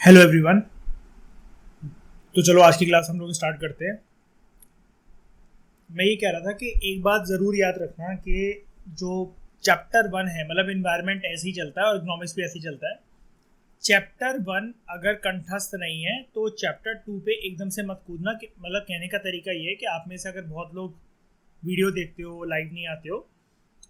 Hello everyone. तो चलो आज की क्लास हम लोग स्टार्ट करते हैं। मैं ये कह रहा था कि एक बात ज़रूर याद रखना कि जो चैप्टर 1 है, मतलब इन्वायरमेंट ऐसे ही चलता है और इकोनॉमिक्स भी ऐसे ही चलता है। चैप्टर 1 अगर कंठस्थ नहीं है तो चैप्टर 2 पे एकदम से मत कूदना। मतलब कहने का तरीका ये है कि आप में से अगर बहुत लोग वीडियो देखते हो, लाइव नहीं आते हो,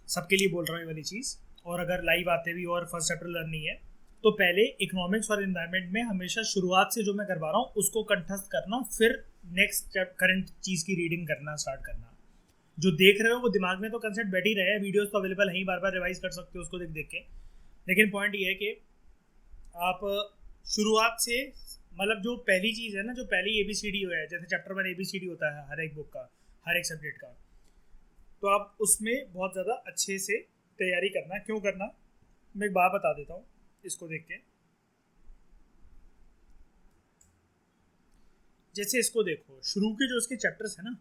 सबके लिए बोल रहा हूँ ये वाली चीज़, और अगर लाइव आते भी और फर्स्ट चैप्टर लर्न नहीं है तो पहले इकोनॉमिक्स और एनवायरनमेंट में हमेशा शुरुआत से जो मैं करवा रहा हूँ उसको कंठस्थ करना, फिर नेक्स्ट करंट चीज़ की रीडिंग करना स्टार्ट करना। जो देख रहे हो वो दिमाग में तो कंसेप्ट बैठ ही रहे हैं, वीडियोस तो अवेलेबल हैं ही, बार बार रिवाइज कर सकते हो उसको देख देख के। लेकिन पॉइंट ये है कि आप शुरुआत से, मतलब जो पहली चीज़ है ना, जो पहली ABCD है, जैसे चैप्टर 1 ABCD होता है हर एक बुक का, हर एक सब्जेक्ट का, तो आप उसमें बहुत ज़्यादा अच्छे से तैयारी करना। क्यों करना, मैं एक बात बता देता हूँ इसको देख के। जैसे इसको देखो, शुरू के जो इसके चैप्टर्स है ना,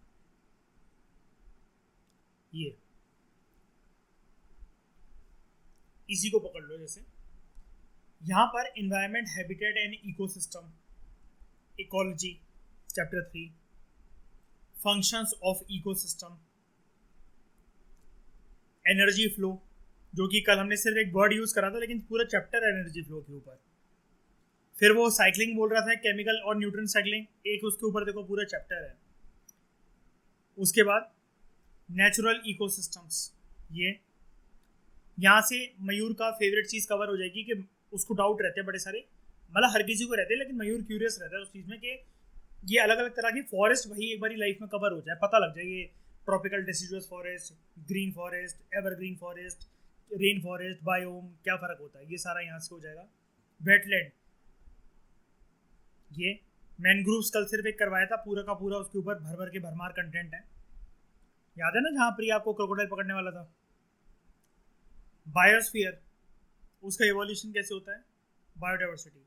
ये इसी को पकड़ लो। जैसे यहाँ पर environment, habitat and ecosystem, ecology chapter 3, functions of ecosystem, energy flow, जो कि कल हमने सिर्फ एक वर्ड यूज करा था लेकिन पूरा चैप्टर एनर्जी फ्लो के ऊपर। फिर वो साइकिलिंग बोल रहा था, केमिकल और न्यूट्रन साइकिलिंग, एक उसके ऊपर देखो पूरा चैप्टर है। उसके बाद नेचुरल इकोसिस्टम्स, ये यहाँ से मयूर का फेवरेट चीज़ कवर हो जाएगी कि उसको डाउट रहते हैं बड़े सारे, मतलब हर किसी को रहते हैं, लेकिन मयूर क्यूरियस रहता है उस चीज़ में कि ये अलग अलग तरह की फॉरेस्ट भाई एक बारी लाइफ में कवर हो जाए, पता लग जाए ये tropical deciduous forest, green forest, evergreen forest, rain forest, biome, क्या फ़र्क होता है, ये सारा यहाँ से हो जाएगा। वेटलैंड, ये मैनग्रूव्स कल सिर्फ एक करवाया था, पूरा का पूरा उसके ऊपर भर भर के भरमार कंटेंट है। याद है ना जहाँ प्रिया आपको क्रोकोडाइल पकड़ने वाला था। बायोस्फीयर, उसका इवोल्यूशन कैसे होता है। बायोडाइवर्सिटी,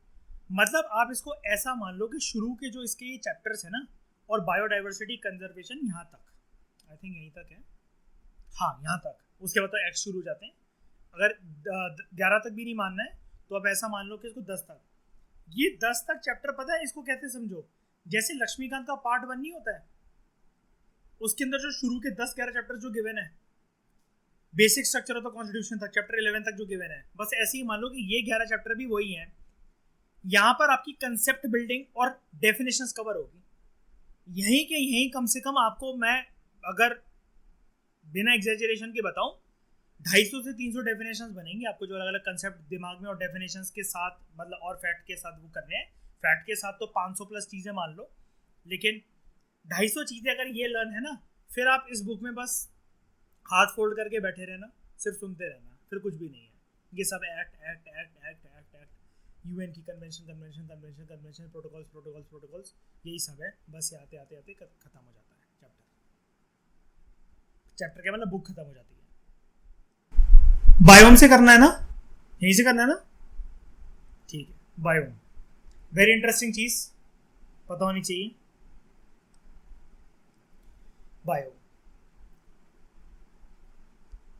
मतलब आप इसको ऐसा मान लो कि शुरू के जो इसके ये चैप्टर्स है ना, और बायोडाइवर्सिटी कंजर्वेशन यहाँ तक, आई थिंक यहीं तक है, हाँ यहाँ तक। उसके बाद तो एक्स शुरू हो जाते हैं। अगर 11 तक भी नहीं मानना है तो आप ऐसा मान लो कि इसको 10 तक, ये 10 तक चैप्टर, पता है इसको कैसे समझो, जैसे लक्ष्मीकांत का पार्ट 1 नहीं होता है, उसके अंदर जो शुरू के 10-11 चैप्टर जो गिवन है, basic structure of the constitution तक, चैप्टर 11 तक जो गिवन है, बस ऐसे ही मान लो कि ये 11 चैप्टर भी वही हैं। यहाँ पर आपकी कंसेप्ट बिल्डिंग और डेफिनेशंस कवर होगी। यहीं के यहीं कम से कम आपको मैं अगर बिना एग्जैजरेशन के बताऊं, 250 से 300 डेफिनेशंस बनेंगी आपको, जो अलग अलग कंसेप्ट दिमाग में और डेफिनेशंस के साथ, मतलब और फैक्ट के साथ वो करने हैं। फैक्ट के साथ तो 500 प्लस चीज़ें मान लो, लेकिन 250 चीज़ें अगर ये लर्न है ना, फिर आप इस बुक में बस हाथ फोल्ड करके बैठे रहना, सिर्फ सुनते रहना, फिर कुछ भी नहीं है। ये सब act act act act act act, UN की convention convention convention convention, protocols protocols protocols, यही सब है। बस ये आते आते आते खत्म हो जाता है चैप्टर। चैप्टर क्या मतलब, बुक खत्म हो जाती है। बायोम से करना है ना, यहीं से करना है ना, ठीक है। बायोम वेरी इंटरेस्टिंग चीज, पता होनी चाहिए। बायोम,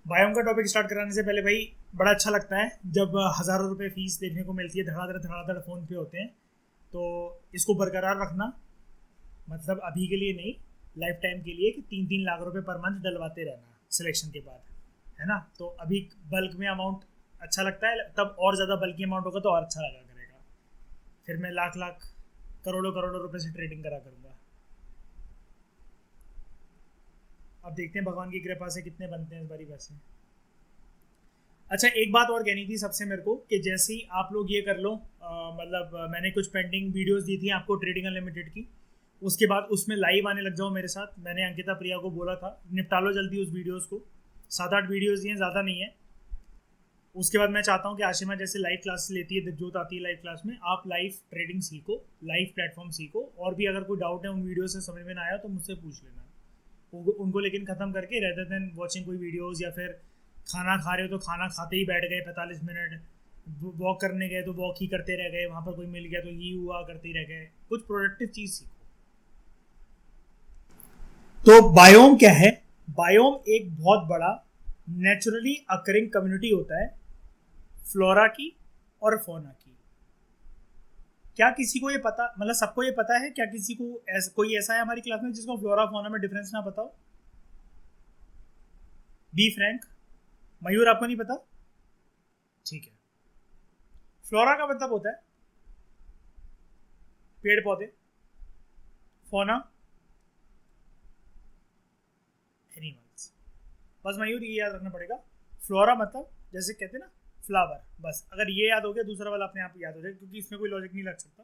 बायोम का टॉपिक स्टार्ट कराने से पहले भाई बड़ा अच्छा लगता है जब हज़ारों रुपए फीस देखने को मिलती है, धड़ाधड़ धड़ाधड़ फ़ोन पे होते हैं। तो इसको बरकरार रखना, मतलब अभी के लिए नहीं, लाइफ टाइम के लिए, कि 3-3 लाख रुपए पर मंथ डलवाते रहना सिलेक्शन के बाद, है ना। तो अभी बल्क में अमाउंट अच्छा लगता है, तब और ज़्यादा बल्कि अमाउंट होगा तो और अच्छा लगा करेगा। फिर मैं लाख लाख करोड़ों करोड़ों रुपए से ट्रेडिंग करा करूँगा। अब देखते हैं भगवान की कृपा से कितने बनते हैं इस बारी पैसे। अच्छा, एक बात और कहनी थी सबसे मेरे को, कि जैसे ही आप लोग ये कर लो, मतलब मैंने कुछ पेंडिंग वीडियोस दी थी आपको ट्रेडिंग अनलिमिटेड की, उसके बाद उसमें लाइव आने लग जाओ मेरे साथ। मैंने अंकिता प्रिया को बोला था निपटा लो जल्दी उस वीडियोस को, 7-8 वीडियोस दिए, ज़्यादा नहीं है। उसके बाद मैं चाहता हूँ कि आशिमा जैसे लाइव क्लास लेती है, दिवजोत आती है लाइव क्लास में, आप लाइव ट्रेडिंग सीखो, लाइव प्लेटफॉर्म सीखो, और भी अगर कोई डाउट है उन वीडियो से समझ में ना आया तो मुझसे पूछ लेना उनको। लेकिन ख़त्म करके, रेदर देन वॉचिंग कोई वीडियोज़, या फिर खाना खा रहे हो तो खाना खाते ही बैठ गए 45 मिनट, वॉक करने गए तो वॉक ही करते रह गए, वहाँ पर कोई मिल गया तो ये हुआ करते ही रह गए, कुछ प्रोडक्टिव चीज़ सीखो। तो बायोम क्या है, बायोम एक बहुत बड़ा नेचुरली अकरिंग कम्युनिटी होता है फ्लोरा की और फौना की। क्या किसी को ये पता, मतलब सबको ये पता है, क्या किसी को कोई ऐसा है हमारी क्लास में जिसको फ्लोरा फौना में डिफरेंस ना पता हो? Be frank. मयूर, आपको नहीं पता? ठीक है। फ्लोरा का मतलब होता है पेड़ पौधे, फौना एनिमल्स। बस मयूर ये याद रखना पड़ेगा, फ्लोरा मतलब जैसे कहते हैं ना फ्लावर, बस अगर ये याद हो गया दूसरा वाला अपने आप याद हो जाएगा, क्योंकि इसमें कोई लॉजिक नहीं लग सकता।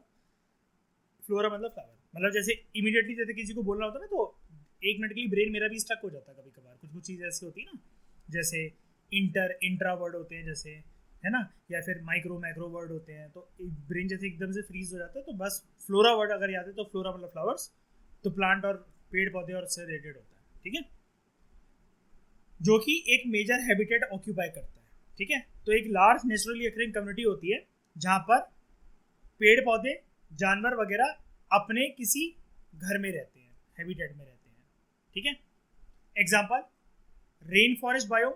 फ्लोरा मतलब फ्लावर, मतलब जैसे इमीडिएटली जैसे किसी को बोलना होता है ना, तो 1 मिनट के लिए ब्रेन मेरा भी स्टक हो जाता है कभी कभार, कुछ कुछ चीज़ें ऐसी होती है ना, जैसे इंट्रा वर्ड होते हैं जैसे, है ना, या फिर माइक्रो मैक्रो वर्ड होते हैं, तो ब्रेन जैसे एकदम से फ्रीज हो जाता है। तो बस फ्लोरा वर्ड अगर याद है तो फ्लोरा मतलब फ्लावर्स, तो प्लांट और पेड़ पौधे और से रिलेटेड होता है, ठीक है, जो कि एक मेजर हैबिटेट ऑक्यूपाई करता है, ठीक है। तो एक लार्ज नेचुरली अकरिंग कम्युनिटी होती है जहाँ पर पेड़ पौधे जानवर वगैरह अपने किसी घर में रहते हैं, हैबिटेट में रहते हैं, ठीक है। Example, rain forest biome,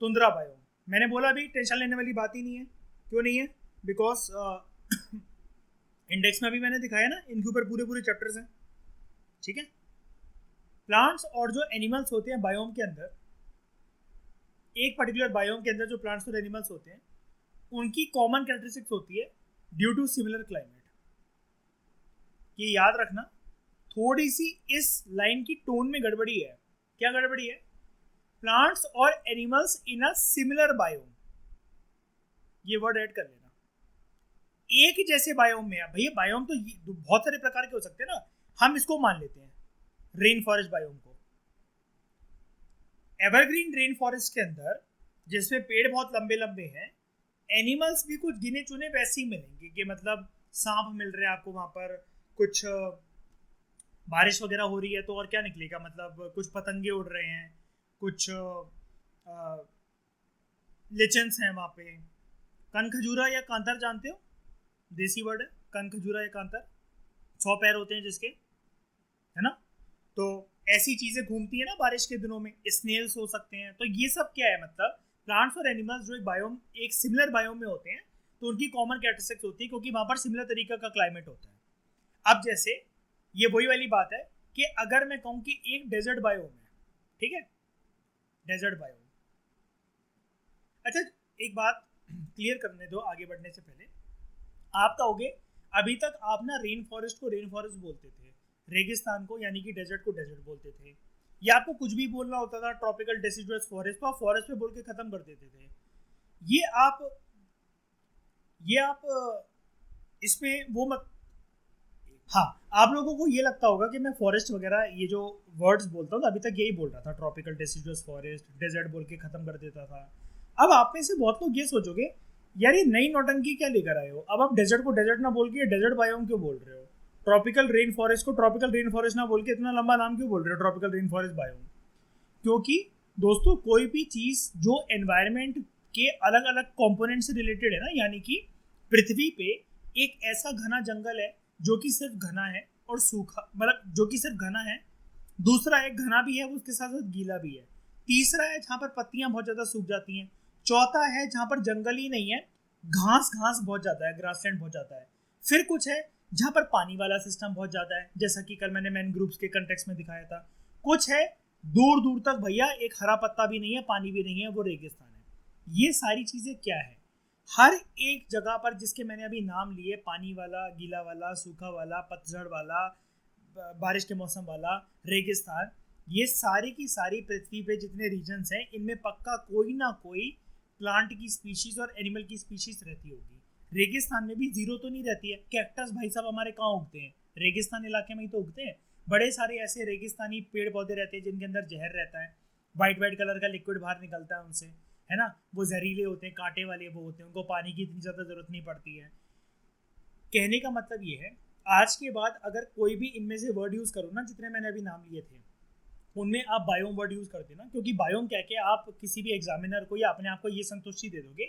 tundra biome. मैंने बोला अभी टेंशन लेने वाली बात ही नहीं है। क्यों नहीं है? बिकॉज इंडेक्स में भी मैंने दिखाया ना, इनके ऊपर पूरे पूरे चैप्टर्स हैं, ठीक है। प्लांट्स और जो एनिमल्स होते हैं बायोम के अंदर, एक पर्टिकुलर बायोम के अंदर जो प्लांट्स और एनिमल्स होते हैं उनकी कॉमन कैरेक्टरिस्टिक्स होती है ड्यू टू सिमिलर क्लाइमेट। ये याद रखना, थोड़ी सी इस लाइन की टोन में गड़बड़ी है। क्या गड़बड़ी है? प्लांट्स और animals in a similar biome, ये वर्ड ऐड कर लेना। एक जैसे बायोम में, भैया बायोम तो बहुत सारे प्रकार के हो सकते हैं ना, हम इसको मान लेते हैं रेन फॉरेस्ट बायोम को। एवरग्रीन रेन फॉरेस्ट के अंदर जिसमें पेड़ बहुत लंबे लंबे हैं, एनिमल्स भी कुछ गिने चुने वैसे ही मिलेंगे, कि मतलब सांप मिल रहे हैं आपको वहां पर, कुछ बारिश वगैरह हो रही है तो और क्या निकलेगा, मतलब कुछ पतंगे उड़ रहे हैं, कुछ लिचन्स हैं वहाँ पे। कनखजूरा या कांतर जानते हो? देसी वर्ड है कनखजूरा या कांतर, 100 पैर होते हैं जिसके, है ना। तो ऐसी चीजें घूमती है ना बारिश के दिनों में, स्नेल्स हो सकते हैं। तो ये सब क्या है, मतलब प्लांट्स और एनिमल्स जो एक बायोम, एक सिमिलर बायोम में होते हैं, तो उनकी कॉमन कैरेक्टरिस्टिक्स होती है, क्योंकि वहां पर सिमिलर तरीका का क्लाइमेट होता है। अब जैसे ये वही वाली बात है कि अगर मैं कहूँ कि एक डेजर्ट बायोम है, ठीक है, डेजर्ट बायोम। अच्छा, एक बात क्लियर करने दो आगे बढ़ने से पहले। आप कहोगे अभी तक आप ना रेन फॉरेस्ट को रेन फॉरेस्ट बोलते थे, रेगिस्तान को यानी कि डेजर्ट को डेजर्ट बोलते थे, या आपको कुछ भी बोलना होता था ट्रॉपिकल डेसिडुअस फॉरेस्ट, तो आप फॉरेस्ट पे बोल के खत्म कर देते थे। ये आप इसमें वो मत, हाँ, आप लोगों को ये लगता होगा कि मैं फॉरेस्ट वगैरह ये जो वर्ड्स बोलता हूँ तो अभी तक यही बोल रहा था, ट्रॉपिकल डेसिडुअस फॉरेस्ट, डेजर्ट बोल के खत्म कर देता था। अब आप में से बहुत लोग ये सोचोगे यार ये नई नौटंकी क्या लेकर आए हो, अब आप डेजर्ट को डेजर्ट ना बोल के डेजर्ट बायोम क्यों बोल रहे हो, ट्रॉपिकल रेन फॉरेस्ट को ट्रॉपिकल रेन फॉरेस्ट ना बोल के इतना लंबा नाम क्यों बोल रहे हो ट्रॉपिकल रेन फॉरेस्ट बायोम। क्योंकि दोस्तों कोई भी चीज जो एनवायरमेंट के अलग अलग कंपोनेंट से रिलेटेड है ना, यानी कि पृथ्वी पे एक ऐसा घना जंगल है जो कि सिर्फ घना है और सूखा, मतलब जो कि सिर्फ घना है, दूसरा एक घना भी है उसके साथ साथ गीला भी है, तीसरा है जहाँ पर पत्तियां बहुत ज्यादा सूख जाती हैं, चौथा है जहाँ पर जंगल ही नहीं है, घास घास बहुत ज्यादा है, ग्रासलैंड बहुत ज्यादा है, फिर कुछ है जहाँ पर पानी वाला सिस्टम बहुत ज्यादा है, जैसा कि कल मैंने मैनग्रूव्स के कंटेक्स्ट में दिखाया था, कुछ है दूर दूर तक भैया एक हरा पत्ता भी नहीं है, पानी भी नहीं है, वो रेगिस्तान है। ये सारी चीजें क्या है, हर एक जगह पर जिसके मैंने अभी नाम लिए, पानी वाला, गीला वाला, सूखा वाला, पतझड़ वाला, बारिश के मौसम वाला, रेगिस्तान, ये सारी की सारी पृथ्वी पे जितने रीजन्स हैं इनमें पक्का कोई ना कोई प्लांट की स्पीशीज और एनिमल की स्पीशीज रहती होगी। रेगिस्तान में भी जीरो तो नहीं रहती है। कैक्टस भाई साहब हमारे कहाँ उगते हैं? रेगिस्तान इलाके में ही तो उगते हैं। बड़े सारे ऐसे रेगिस्तानी पेड़ पौधे रहते हैं जिनके अंदर जहर रहता है, वाइट वाइट कलर का लिक्विड बाहर निकलता है उनसे, है ना, वो जहरीले होते हैं, कांटे वाले वो होते हैं, उनको पानी की इतनी ज़्यादा ज़रूरत नहीं पड़ती है। कहने का मतलब ये है, आज के बाद अगर कोई भी इनमें से वर्ड यूज़ करो ना, जितने मैंने अभी नाम लिए थे उनमें आप बायोम वर्ड यूज़ कर देना, क्योंकि बायोम कह के आप किसी भी एग्जामिनर को या अपने आप को ये संतुष्टि दे दोगे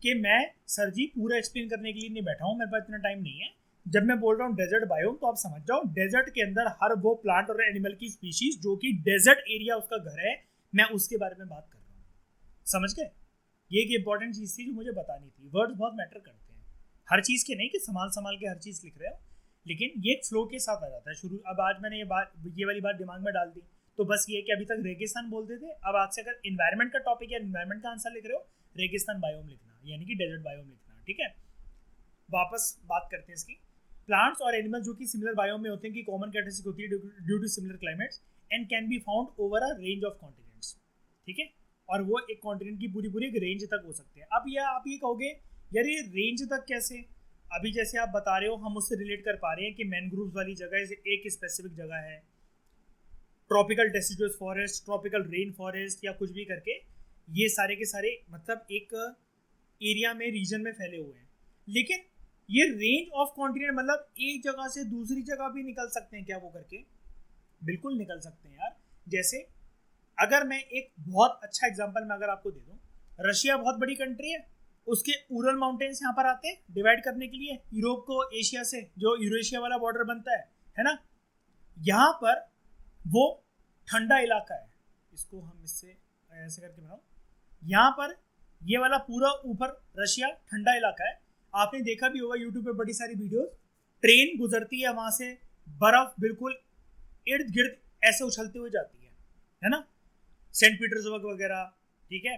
कि मैं सर जी पूरा एक्सप्लेन करने के लिए नहीं बैठा हूँ, मेरे पास इतना टाइम नहीं है। जब मैं बोल रहा हूँ डेजर्ट बायोम तो आप समझ जाओ डेजर्ट के अंदर हर वो प्लांट और एनिमल की स्पीशीज जो कि डेजर्ट एरिया उसका घर है, मैं उसके बारे में बात कर रहा हूँ। समझ गए? ये एक इंपॉर्टेंट चीज़ थी जो मुझे बतानी थी। वर्ड्स बहुत मैटर करते हैं, हर चीज़ के नहीं कि संभाल संभाल के हर चीज़ लिख रहे हो, लेकिन ये एक फ्लो के साथ आ जाता है शुरू। अब आज मैंने ये वाली बात दिमाग में डाल दी, तो बस ये कि अभी तक रेगिस्तान बोलते थे, अब आज से अगर इन्वायरमेंट का टॉपिक या इन्वायरमेंट का आंसर लिख रहे हो, रेगिस्तान बायोम लिखना, यानी कि डेजर्ट बायोम लिखना, ठीक है। वापस बात करते हैं इसकी। प्लांट्स और एनिमल जो कि सिमिलर बायोम में होते हैं, कि कॉमन कैरेक्टरिस्टिक होती है due to similar climates and can be found over a range of continents, ठीक है। और वो एक कॉन्टिनेंट की पूरी पूरी एक रेंज तक हो सकते हैं। अब यह आप ये कहोगे यार ये रेंज तक कैसे, अभी जैसे आप बता रहे हो हम उससे रिलेट कर पा रहे हैं कि मैनग्रोव्स वाली जगह एक स्पेसिफिक जगह है, tropical deciduous forest, tropical rain forest या कुछ भी करके, ये सारे के सारे मतलब एक एरिया में रीजन में फैले हुए हैं। लेकिन ये रेंज ऑफ कॉन्टिनेंट मतलब एक जगह से दूसरी जगह भी निकल सकते हैं क्या वो करके? बिल्कुल निकल सकते हैं यार। जैसे अगर मैं एक बहुत अच्छा एग्जांपल मैं अगर आपको दे दूं, रशिया बहुत बड़ी कंट्री है, उसके उरल माउंटेन्स यहाँ पर आते हैं डिवाइड करने के लिए यूरोप को एशिया से, जो यूरेशिया वाला बॉर्डर बनता है ना। यहाँ पर वो ठंडा इलाका है, इसको हम इससे ऐसे करके बनाओ, यहाँ पर ये वाला पूरा ऊपर रशिया ठंडा इलाका है। आपने देखा भी होगा यूट्यूब पे बड़ी सारी वीडियोस, ट्रेन गुजरती है वहां से, बर्फ बिल्कुल इर्द गिर्द ऐसे उछलते हुए जाती है ना, सेंट पीटर्सबर्ग वगैरह, ठीक है,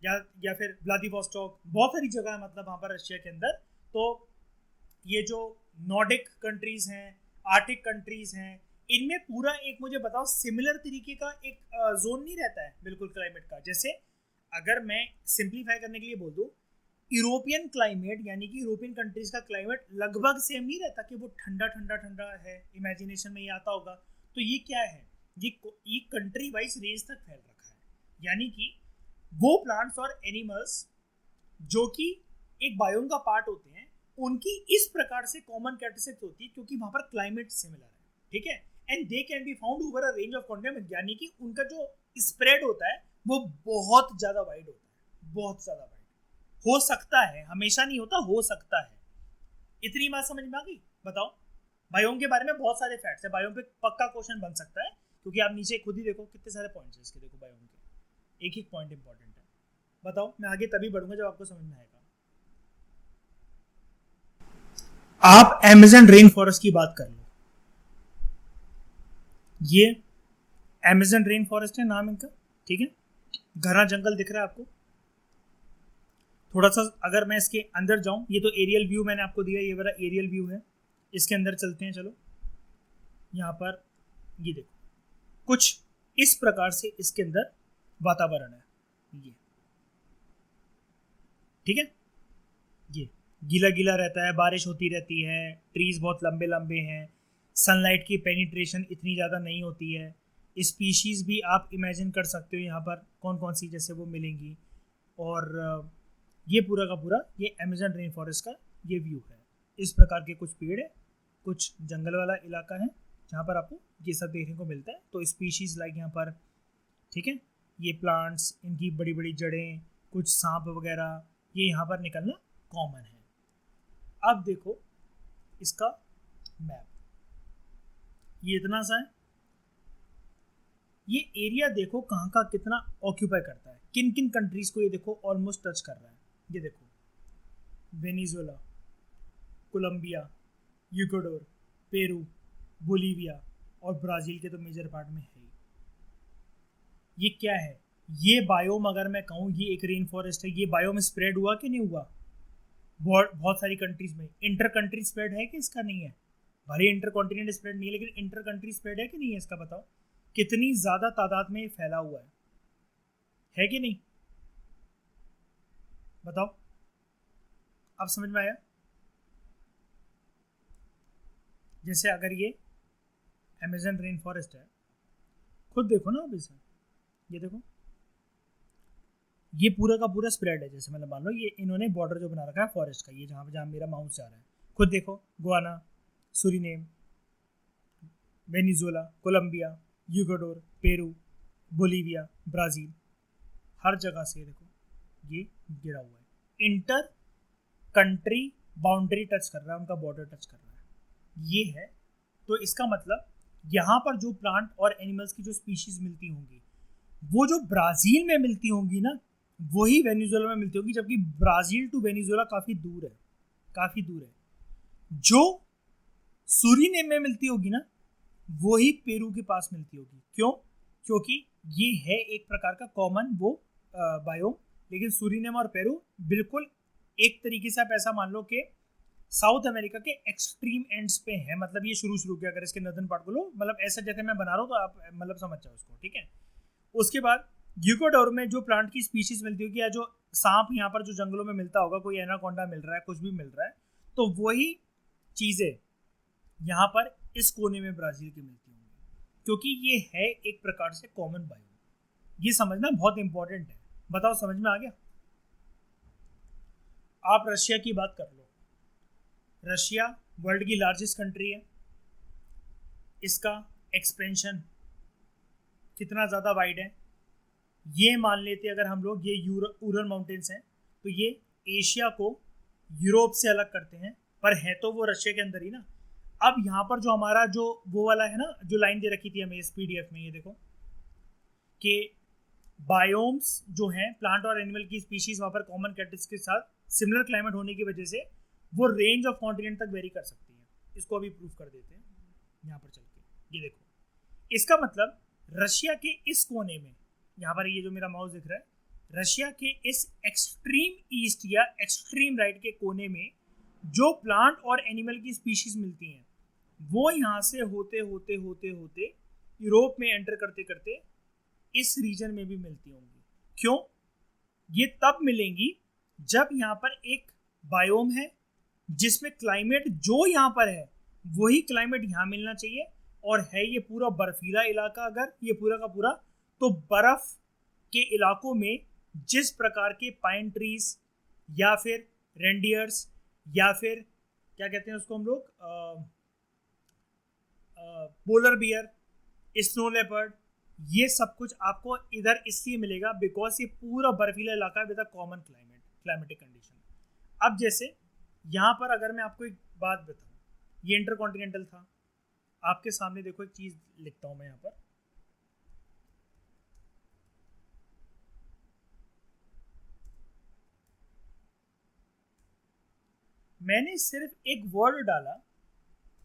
या फिर व्लादिवोस्टॉक, बहुत सारी जगह है मतलब वहाँ पर रशिया के अंदर। तो ये जो नॉर्डिक कंट्रीज हैं, आर्टिक कंट्रीज हैं, इनमें पूरा एक मुझे बताओ सिमिलर तरीके का एक जोन नहीं रहता है बिल्कुल क्लाइमेट का। जैसे अगर मैं सिंप्लीफाई करने के लिए बोल दूँ, यूरोपियन क्लाइमेट यानी कि यूरोपियन कंट्रीज का क्लाइमेट लगभग सेम नहीं रहता कि वो ठंडा ठंडा ठंडा है, इमेजिनेशन में ये आता होगा। तो ये क्या है, ये कंट्री वाइज रेंज तक फैल रखा है, यानी कि वो प्लांट्स और एनिमल्स जो कि एक बायोम का पार्ट होते हैं, उनकी इस प्रकार से कॉमन कैरेक्टरिस्टिक्स होती है क्योंकि वहां पर क्लाइमेट सिमिलर है, ठीक है। And they can be found over a range of continent, यानी कि उनका जो स्प्रेड होता है वो बहुत ज्यादा वाइड होता है, बहुत ज्यादा वाइड हो सकता है, हमेशा नहीं होता, हो सकता है। इतनी बात समझ में आ गई? बताओ, बायोम के बारे में बहुत सारे फैक्ट्स है, बायोम पे पक्का क्वेश्चन बन सकता है क्योंकि आप नीचे खुद ही देखो कितने सारे पॉइंट्स हैं इसके, देखो बायोम के एक एक पॉइंट इंपॉर्टेंट है। बताओ, मैं आगे तभी बढ़ूंगा जब आपको समझ में आएगा। आप अमेज़न रेन फॉरेस्ट की बात कर लो, ये अमेज़न रेन फॉरेस्ट है नाम इनका, ठीक है। घना जंगल दिख रहा है आपको, थोड़ा सा अगर मैं इसके अंदर जाऊं, ये तो एरियल व्यू मैंने आपको दिया, ये वाला एरियल व्यू है, इसके अंदर चलते हैं चलो। यहाँ पर ये देखो कुछ इस प्रकार से इसके अंदर वातावरण है, ये ठीक है, ये गीला गीला रहता है, बारिश होती रहती है, ट्रीज बहुत लंबे लंबे हैं, सनलाइट की पेनिट्रेशन इतनी ज़्यादा नहीं होती है। स्पीशीज़ भी आप इमेजिन कर सकते हो यहाँ पर कौन कौन सी जैसे वो मिलेंगी। और ये पूरा का पूरा ये अमेज़न रेन फॉरेस्ट का ये व्यू है। इस प्रकार के कुछ पेड़ है, कुछ जंगल वाला इलाका है जहाँ पर आपको ये सब देखने को मिलता है। तो स्पीशीज़ लाइक यहाँ पर, ठीक है, ये प्लांट्स, इनकी बड़ी बड़ी जड़ें, कुछ सांप वगैरह, ये यहाँ पर निकलना कॉमन है। अब देखो इसका मैप, ये इतना सा है, ये एरिया देखो कहाँ का कितना ऑक्यूपाई करता है, किन किन कंट्रीज को ये देखो ऑलमोस्ट टच कर रहा है। ये देखो Venezuela, Colombia, Ecuador, Peru, Bolivia और ब्राज़ील के तो मेजर पार्ट में है ही। ये क्या है, ये बायोम अगर मैं कहूँ ये एक रेन फॉरेस्ट है, ये बायोम स्प्रेड हुआ कि नहीं हुआ बहुत सारी कंट्रीज में। इंटर कंट्री स्प्रेड है कि इसका नहीं है? भले इंटर कॉन्टिनेंट स्प्रेड नहीं है, लेकिन इंटर कंट्री स्प्रेड है कि नहीं है इसका? बताओ कितनी ज्यादा तादाद में ये फैला हुआ है कि नहीं? बताओ, अब समझ में आया? जैसे अगर ये अमेज़न रेन फॉरेस्ट है, खुद देखो ना आप इसे, ये देखो ये पूरा का पूरा स्प्रेड है। जैसे मतलब मान लो ये इन्होंने बॉर्डर जो बना रखा है फॉरेस्ट का, ये जहाँ मेरा माउस जा रहा है, खुद देखो Guyana, Suriname, Venezuela, Colombia, Ecuador, Peru, Bolivia, Brazil, हर जगह से देखो ये गिरा हुआ है। इंटर कंट्री बाउंड्री टच कर रहा है, उनका बॉर्डर टच कर रहा है, ये है। तो इसका मतलब यहाँ पर जो प्लांट और एनिमल्स की जो स्पीशीज मिलती होंगी, वो जो ब्राज़ील में मिलती होंगी ना, वही वेनेजुएला में मिलती होगी, जबकि ब्राज़ील टू वेनेजुएला काफ़ी दूर है, काफ़ी दूर है। जो सूरीनेम में मिलती होगी ना, वही पेरू के पास मिलती होगी। क्यों? क्योंकि ये है एक प्रकार का कॉमन वो बायोम, लेकिन सूरीनेम और पेरू बिल्कुल एक तरीके से आप ऐसा मान लो कि साउथ अमेरिका के एक्सट्रीम एंड्स पे है। मतलब ये शुरू के अगर इसके नॉर्दर्न पार्ट को लो, मतलब ऐसा जैसे मैं बना रहा हूँ तो आप मतलब समझ जाओ उसको, ठीक है। उसके बाद यूकोडोर में जो प्लांट की स्पीशीज मिलती होगी, या जो सांप यहाँ पर जो जंगलों में मिलता होगा, कोई एनाकोंडा मिल रहा है, कुछ भी मिल रहा है, तो वही चीज़ें यहाँ पर इस कोने में ब्राज़ील की मिलती होंगी, क्योंकि ये है एक प्रकार से कॉमन बायो। ये समझना बहुत इंपॉर्टेंट है। बताओ समझ में आ गया? आप रशिया की बात कर लो। रशिया वर्ल्ड की लार्जेस्ट कंट्री है। इसका एक्सपेंशन कितना ज़्यादा वाइड है, ये मान लेते अगर हम लोग, ये यूरल माउंटेन्स हैं, तो ये एशिया को यूरोप से अलग करते हैं, पर है तो वो रशिया के अंदर ही ना। अब यहाँ पर जो हमारा जो वो वाला है ना, जो लाइन दे रखी थी हमें इस पीडीएफ में, ये देखो कि बायोम्स जो हैं, प्लांट और एनिमल की स्पीशीज वहाँ पर कॉमन कैरेक्टरिस्टिक्स के साथ सिमिलर क्लाइमेट होने की वजह से वो रेंज ऑफ कॉन्टिनेंट तक वेरी कर सकती है। इसको अभी प्रूफ कर देते हैं यहाँ पर चल के। ये देखो, इसका मतलब रशिया के इस कोने में, यहाँ पर ये जो मेरा माउस दिख रहा है, रशिया के इस एक्सट्रीम ईस्ट या एक्सट्रीम राइट के कोने में जो प्लांट और एनिमल की स्पीशीज मिलती हैं, वो यहाँ से होते होते होते होते यूरोप में एंटर करते करते इस रीजन में भी मिलती होंगी। क्यों? ये तब मिलेंगी जब यहाँ पर एक बायोम है जिसमें क्लाइमेट जो यहाँ पर है वही क्लाइमेट यहाँ मिलना चाहिए, और है ये पूरा बर्फीला इलाका, अगर ये पूरा का पूरा, तो बर्फ के इलाकों में जिस प्रकार के पाइन ट्रीज या फिर रेंडियर्स या फिर क्या कहते हैं उसको हम लोग, पोलर बियर, स्नो लेपर्ड, ये सब कुछ आपको इधर इसलिए मिलेगा बिकॉज ये पूरा बर्फीला इलाका है with a common climatic condition. अब जैसे यहाँ पर अगर मैं आपको एक बात बताऊँ, ये इंटरकॉन्टिनेंटल था। आपके सामने देखो एक चीज लिखता हूं मैं यहाँ पर, मैंने सिर्फ एक वर्ड डाला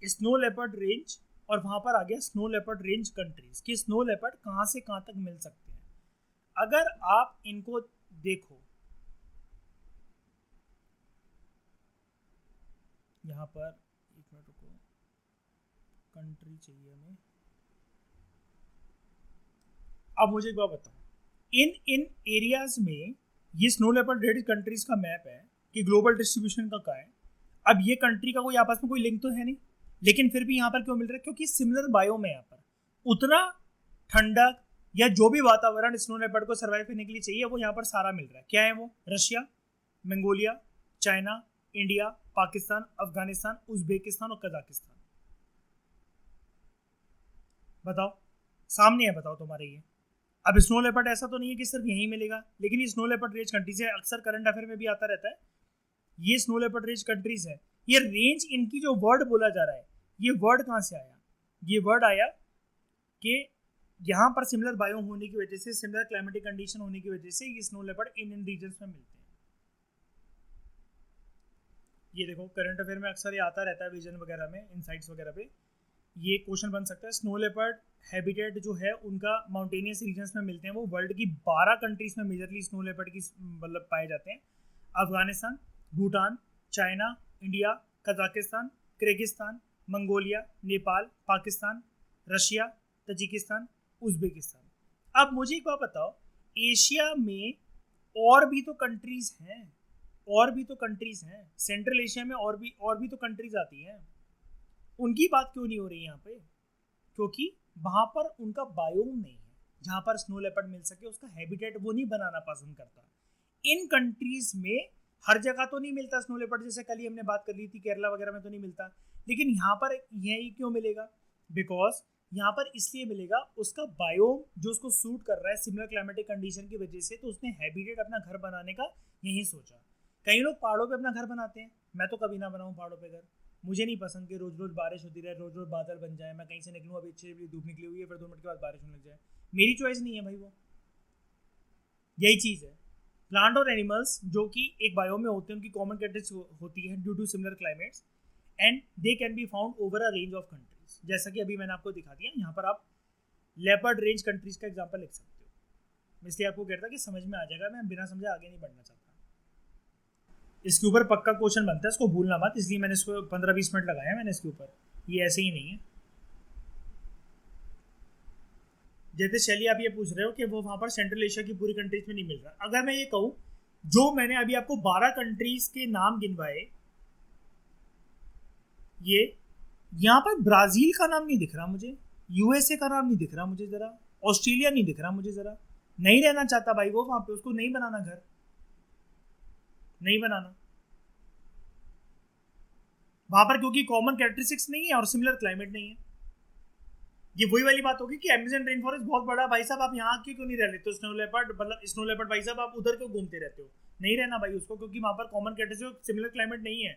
स्नो लेपर्ड रेंज, और वहां पर आ गया स्नो लेपर्ड रेंज कंट्रीज, कि स्नो लेपर्ड कहां से कहां तक मिल सकते हैं। अगर आप इनको देखो, यहाँ पर एक मिनट रुको, कंट्री चाहिए हमें। अब मुझे एक बात बताओ, इन एरियाज में ये स्नो लेपर्ड रेंज कंट्रीज का मैप है कि ग्लोबल डिस्ट्रीब्यूशन का क्या है। अब ये कंट्री का कोई आपस में कोई लिंक तो है नहीं, लेकिन फिर भी यहाँ पर क्यों मिल रहा है? क्योंकि सिमिलर बायोम है यहाँ पर। उतना ठंडक या जो भी वातावरण स्नो लेपर्ड को सर्वाइव करने के लिए चाहिए वो यहाँ पर सारा मिल रहा है। क्या है वो? Russia, Mongolia, China, India, Pakistan, Afghanistan, Uzbekistan और कजाकिस्तान। बताओ, सामने है, बताओ तुम्हारे ये। अब स्नो लेपर्ड ऐसा तो नहीं है कि सिर्फ यहीं मिलेगा, लेकिन ये स्नो लेपर्ड रेंज कंट्रीज है, अक्सर करंट अफेयर में भी आता रहता है। ये स्नो लेपर्ड रेंज कंट्रीज है। ये रेंज, इनकी जो वर्ड बोला जा रहा है, ये वर्ड कहाँ से आया? ये वर्ड आया कि यहाँ पर सिमिलर बायोम होने की वजह से, सिमिलर क्लाइमेटिक कंडीशन होने की वजह से ये स्नो लेपर्ड इन रीजन्स में मिलते हैं। ये देखो करंट अफेयर में अक्सर ये आता रहता है, विजन वगैरह में, इनसाइट्स वगैरह पे ये क्वेश्चन बन सकता है। स्नो लेपर्ड हैबिटेट जो है उनका माउंटेनियस रीजन्स में मिलते हैं। वो वर्ल्ड की 12 कंट्रीज में मेजरली स्नो लेपर्ड की मतलब पाए जाते हैं। Afghanistan, Bhutan, China, India, Kazakhstan, Kyrgyzstan, Mongolia, Nepal, Pakistan, Russia, Tajikistan, Uzbekistan. अब मुझे एक बात बताओ, एशिया में और भी तो कंट्रीज हैं, सेंट्रल एशिया में और भी तो कंट्रीज आती हैं। उनकी बात क्यों नहीं हो रही यहाँ पे? क्योंकि वहां पर उनका बायोम नहीं है जहां पर स्नो लेपर्ड मिल सके, उसका हैबिटेट वो नहीं बनाना पसंद करता। इन कंट्रीज में हर जगह तो नहीं मिलता स्नो लेपर्ड, जैसे कल ही हमने बात कर ली थी, केरला वगैरह में तो नहीं मिलता, लेकिन यहाँ पर यही क्यों मिलेगा? बिकॉज यहाँ पर इसलिए मिलेगा, उसका बायोम जो उसको सूट कर रहा है सिमिलर क्लाइमेटिक कंडीशन की वजह से, तो उसने हैबिटेट अपना घर बनाने का यही सोचा। कई लोग पहाड़ों पे अपना घर बनाते हैं, मैं तो कभी ना बनाऊँ पहाड़ों पे घर। मुझे नहीं पसंद कि रोज रोज बारिश होती रहे, रोज रोज बादल बन जाए, मैं कहीं से निकलूँ, अभी अच्छी धूप निकली हुई है, फिर 2 मिनट के बाद बारिश होने लग जाए। मेरी चॉइस नहीं है भाई वो। यही चीज़ है, प्लांट और एनिमल्स जो कि एक बायोम में होते हैं उनकी कॉमन कैरेक्टरिस्टिक्स होती है due to similar climates and they can be found over a range of countries. जैसा कि अभी मैंने आपको दिखा दिया, यहाँ पर आप लेपर्ड रेंज कंट्रीज का एग्जांपल लिख सकते हो। इसलिए आपको कहता कि समझ में आ जाएगा, मैं बिना समझे आगे नहीं बढ़ना चाहता। इसके ऊपर पक्का क्वेश्चन बनता है, इसको भूलना मत, इसलिए मैंने इसको 15-20 मिनट लगाया मैंने इसके ऊपर, ये ऐसे ही नहीं है। जैसे शैली आप ये पूछ रहे हो कि वो वहाँ पर सेंट्रल एशिया की पूरी कंट्रीज में नहीं मिल रहा। अगर मैं ये कहूँ, जो मैंने अभी आपको 12 कंट्रीज के नाम गिनवाए, ये यहाँ पर ब्राजील का नाम नहीं दिख रहा मुझे, यूएसए का नाम नहीं दिख रहा मुझे, जरा ऑस्ट्रेलिया नहीं दिख रहा मुझे, जरा नहीं रहना चाहता भाई वो वहाँ पे, उसको नहीं बनाना घर, नहीं बनाना वहां पर, क्योंकि कॉमन कैरेक्टरिस्टिक्स नहीं है और सिमिलर क्लाइमेट नहीं है। ये वही वाली बात होगी कि अमेज़न रेन फॉरेस्ट बहुत बड़ा, भाई साहब आप यहाँ क्यों नहीं रह लेते हो, स्नो लेपर्ड, मतलब स्नो लेपर्ड भाई साहब आप उधर क्यों घूमते रहते हो, नहीं रहना भाई उसको, क्योंकि वहां पर कॉमन कैरेक्टरिस्टिक सिमिलर क्लाइमेट नहीं है।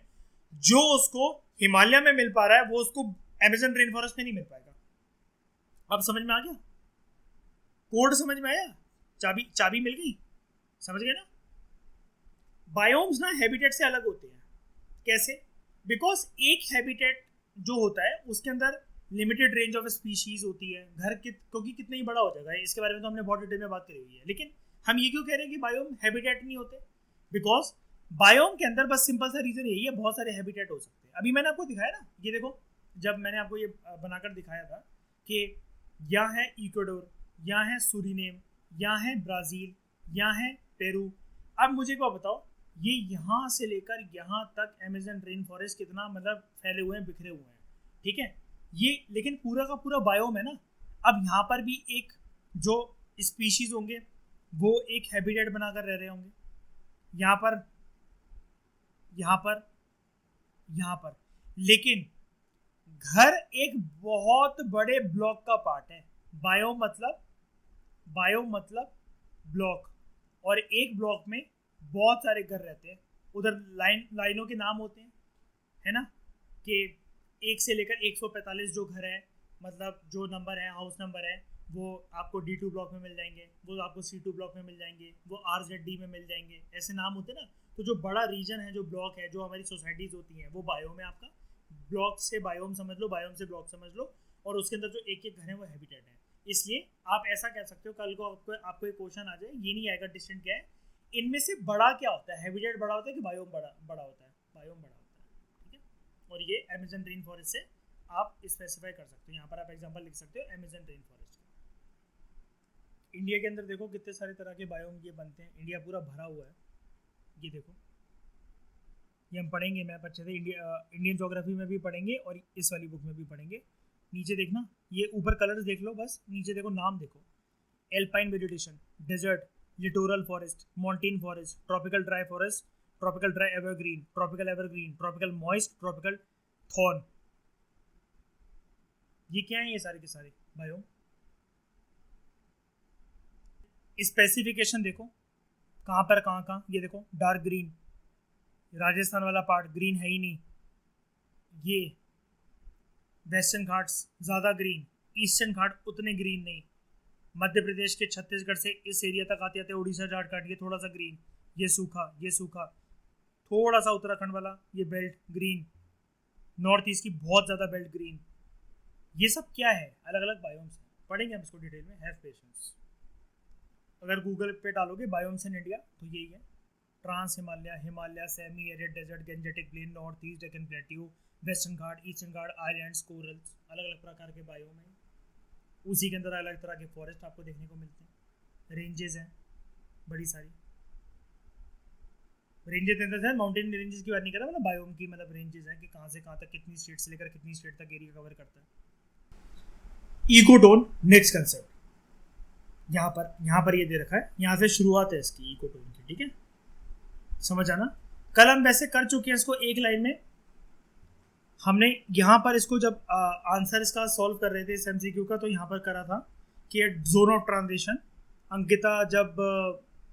जो उसको हिमालय में मिल पा रहा है वो उसको अमेज़न रेन फॉरेस्ट में नहीं मिल पाएगा। अब समझ में आ गया, कोड समझ में आया, चाबी मिल गई, समझ गए ना। बायोम्स ना हैबिटेट से अलग होते हैं। कैसे? बिकॉज एक हैबिटेट जो होता है उसके अंदर लिमिटेड रेंज ऑफ स्पीशीज होती है, घर क्योंकि कितना ही बड़ा हो जाएगा, इसके बारे में तो हमने बहुत डिटेल में बात करी हुई है। लेकिन हम ये क्यों कह रहे हैं कि बायोम हैबिटेट नहीं होते? बिकॉज बायोम के अंदर बस सिंपल सा रीजन यही है, बहुत सारे हैबिटेट हो सकते हैं। अभी मैंने आपको दिखाया ना, ये देखो, जब मैंने आपको ये बनाकर दिखाया था कि यहाँ है इक्वाडोर, यहाँ है सुरीनेम, यहाँ है ब्राज़ील, यहाँ है पेरू। अब मुझे क्या बताओ, ये यहाँ से लेकर यहाँ तक अमेज़न रेन फॉरेस्ट कितना मतलब फैले हुए हैं, बिखरे हुए हैं, ठीक है ये, लेकिन पूरा का पूरा बायोम है ना। अब यहाँ पर भी एक जो स्पीशीज होंगे वो एक हैबिटेट बनाकर रह रहे होंगे, यहाँ पर, यहाँ पर, यहाँ पर, लेकिन घर एक बहुत बड़े ब्लॉक का पार्ट है। बायोम मतलब ब्लॉक, और एक ब्लॉक में बहुत सारे घर रहते हैं, उधर लाइनों के नाम होते हैं, है ना, कि 1 से लेकर 145 जो घर है, मतलब जो नंबर है, हाउस नंबर है, वो आपको D2 ब्लॉक में मिल जाएंगे, वो आपको C2 ब्लॉक में मिल जाएंगे, वो RZD में मिल जाएंगे, ऐसे नाम होते हैं ना। तो जो बड़ा रीजन है, जो ब्लॉक है, जो हमारी सोसाइटीज होती हैं, वो बायोम है आपका। ब्लॉक से बायोम समझ लो, बायोम से ब्लॉक समझ लो, और उसके अंदर जो एक एक घर है वो हैबिटेट है। इसलिए आप ऐसा कह सकते हो, कल को आपको एक क्वेश्चन आ जाए, ये नहीं आएगा डिस्टेंट क्या है, इनमें से बड़ा क्या होता है, हैबिटेट बड़ा होता है कि बायोम बड़ा होता है? बायोम बड़ा होता है, ठीक है। और ये अमेज़न रेन फॉरेस्ट से आप स्पेसिफाई कर सकते हो। यहाँ पर आप एग्जांपल लिख सकते हो अमेज़न रेन फॉरेस्ट का। इंडिया के अंदर देखो कितने सारे तरह के बायोम ये बनते हैं, इंडिया पूरा भरा हुआ है। ये देखो, ये हम पढ़ेंगे मैप अच्छे से, इंडियन ज्योग्राफी में भी पढ़ेंगे और इस वाली बुक में भी पढ़ेंगे। नीचे देखना, ये ऊपर कलर्स देख लो, बस नीचे देखो, नाम देखो, alpine vegetation, desert, littoral forest, montane forest, tropical dry forest, tropical dry evergreen, tropical moist, tropical thorn. ये क्या है? ये सारे के सारे बायोम। स्पेसिफिकेशन देखो कहाँ पर कहाँ, ये देखो डार्क ग्रीन, राजस्थान वाला पार्ट ग्रीन है ही नहीं, ये वेस्टर्न घाट्स ज़्यादा ग्रीन, ईस्टर्न घाट उतने ग्रीन नहीं, मध्य प्रदेश के छत्तीसगढ़ से इस एरिया तक आते आते उड़ीसा झारखंड, ये थोड़ा सा ग्रीन, ये सूखा, थोड़ा सा उत्तराखंड वाला ये बेल्ट ग्रीन, नॉर्थ ईस्ट की बहुत ज़्यादा बेल्ट ग्रीन। ये सब क्या है? अलग अलग बायोम्स हैं, पढ़ेंगे हम इसको डिटेल में, हैव पेशेंस। अगर गूगल पे डालोगे बायोम्स इन इंडिया तो यही है, trans Himalaya, semi arid desert, Gangetic plain, north east Deccan plateau, western Ghat, eastern Ghat, islands, corals, अलग अलग प्रकार के बायोम हैं। उसी के अंदर अलग अलग तरह के फॉरेस्ट आपको देखने को मिलते हैं, रेंजेस हैं बड़ी सारी। रेंजेस अंदर है, माउंटेन रेंजेस की बात नहीं कर रहा, मतलब बायोम की मतलब रेंजेस हैं कि कहाँ से कहाँ तक, कितनी स्टेट से लेकर कितनी स्टेट तक एरिया कवर करता है। इकोटोन नेक्स्ट कंसेप्ट, यहाँ पर ये दे रखा है, यहाँ से शुरुआत है इसकी इकोटोन की, ठीक है, समझ आना। कल हम वैसे कर चुके हैं इसको एक लाइन में, हमने यहाँ पर इसको जब आंसर इसका सॉल्व कर रहे थे इस एमसीक्यू का, तो यहाँ पर करा था कि जोन ऑफ ट्रांजिशन, अंकिता जब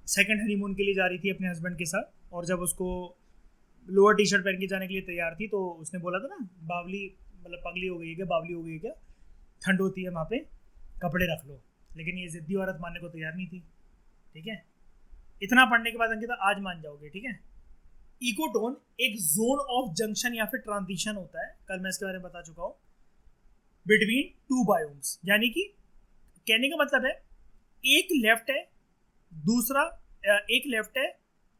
सेकंड हनीमून के लिए जा रही थी अपने हस्बैंड के साथ, और जब उसको लोअर टी शर्ट पहन के जाने के लिए तैयार थी, तो उसने बोला था ना, बावली मतलब पगली हो गई है क्या, बावली हो गई है क्या, ठंड होती है वहाँ पे, कपड़े रख लो। लेकिन ये ज़िद्दी औरत मानने को तैयार नहीं थी, ठीक है। इतना पढ़ने के बाद अंकिता आज मान जाओगे, ठीक है। इकोटोन एक जोन ऑफ जंक्शन या फिर ट्रांजिशन होता है, कल मैं इसके बारे में बता चुका हूँ, बिटवीन टू बायोम्स। यानी कि कहने का मतलब है एक लेफ्ट है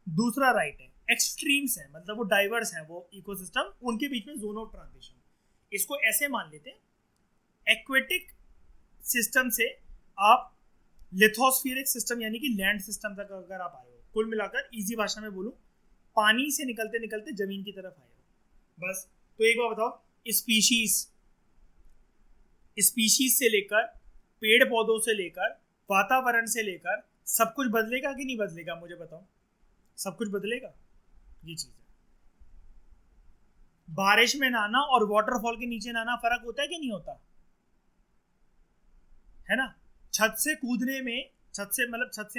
दूसरा राइट है, एक्सट्रीम्स है, मतलब वो डाइवर्स है वो इकोसिस्टम, उनके बीच में जोन ऑफ ट्रांजिशन। इसको ऐसे मान लेते हैं, एक्वेटिक सिस्टम से आप लिथोस्फीरिक सिस्टम यानी कि लैंड सिस्टम तक अगर आप आए हो, कुल मिलाकर इजी भाषा में बोलूं, पानी से निकलते निकलते जमीन की तरफ आए हो बस। तो एक बार बताओ, स्पीशीज से लेकर, पेड़ पौधों से लेकर, वातावरण से लेकर सब कुछ बदलेगा कि नहीं बदलेगा, मुझे बताओ। सब कुछ बदलेगा, ये चीज है। बारिश में नहाना और वाटरफॉल के नीचे नहाना फर्क होता है कि नहीं होता, है ना। छत से कूदने में, छत से इन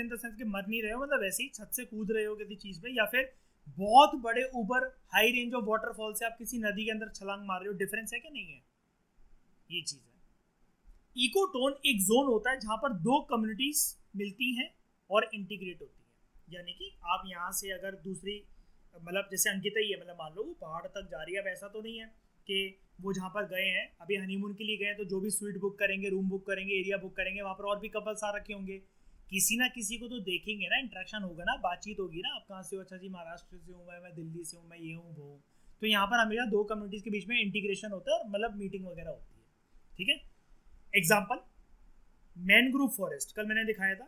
द सेंस कि मर नहीं रहे हो, मतलब वैसे ही छत से कूद रहे हो किसी चीज पे, या फिर बहुत बड़े ऊपर हाई रेंज ऑफ वाटरफॉल से आप किसी नदी के अंदर छलांग मार रहे हो, डिफरेंस है कि नहीं है, ये चीज है। इकोटोन एक जोन होता है जहां पर दो कम्युनिटीज मिलती हैं और इंटीग्रेट होती है। यानी कि आप यहाँ से अगर दूसरी, मतलब जैसे अंकिता ही है, मतलब मान लो वो पहाड़ तक जा रही है, अब ऐसा तो नहीं है कि वो जहाँ पर गए हैं अभी हनीमून के लिए गए हैं तो जो भी स्वीट बुक करेंगे, रूम बुक करेंगे, एरिया बुक करेंगे, वहाँ पर और भी कपल्स आ रखे होंगे, किसी ना किसी को तो देखेंगे ना, इंटरेक्शन होगा ना, बातचीत होगी ना, आप कहाँ से हो, अच्छा जी महाराष्ट्र से हूँ मैं दिल्ली से हूँ, मैं ये हूँ वो हूँ। तो यहाँ पर हमेशा दो कम्युनिटीज के बीच में इंटीग्रेशन होता है और मतलब मीटिंग वगैरह होती है, ठीक है। एग्जाम्पल, मैनग्रोव फॉरेस्ट, कल मैंने दिखाया था,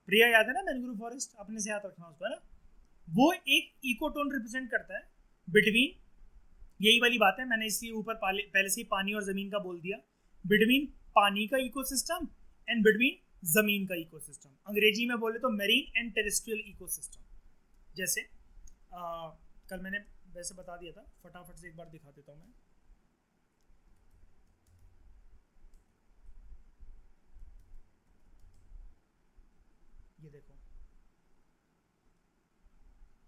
प्रिया याद है ना, मैनग्रोव फॉरेस्ट अपने से याद रखना उसको, है ना। वो एक इकोटोन रिप्रेजेंट करता है बिटवीन, यही वाली बात है, मैंने इसलिए ऊपर पहले से ही पानी और जमीन का बोल दिया, बिटवीन पानी का इकोसिस्टम एंड बिटवीन जमीन का इकोसिस्टम। अंग्रेजी में बोले तो मेरीन एंड टेरेस्ट्रियल इकोसिस्टम। जैसे कल मैंने वैसे बता दिया था, फटाफट से एक बार दिखा देता हूँ मैं। ये देखो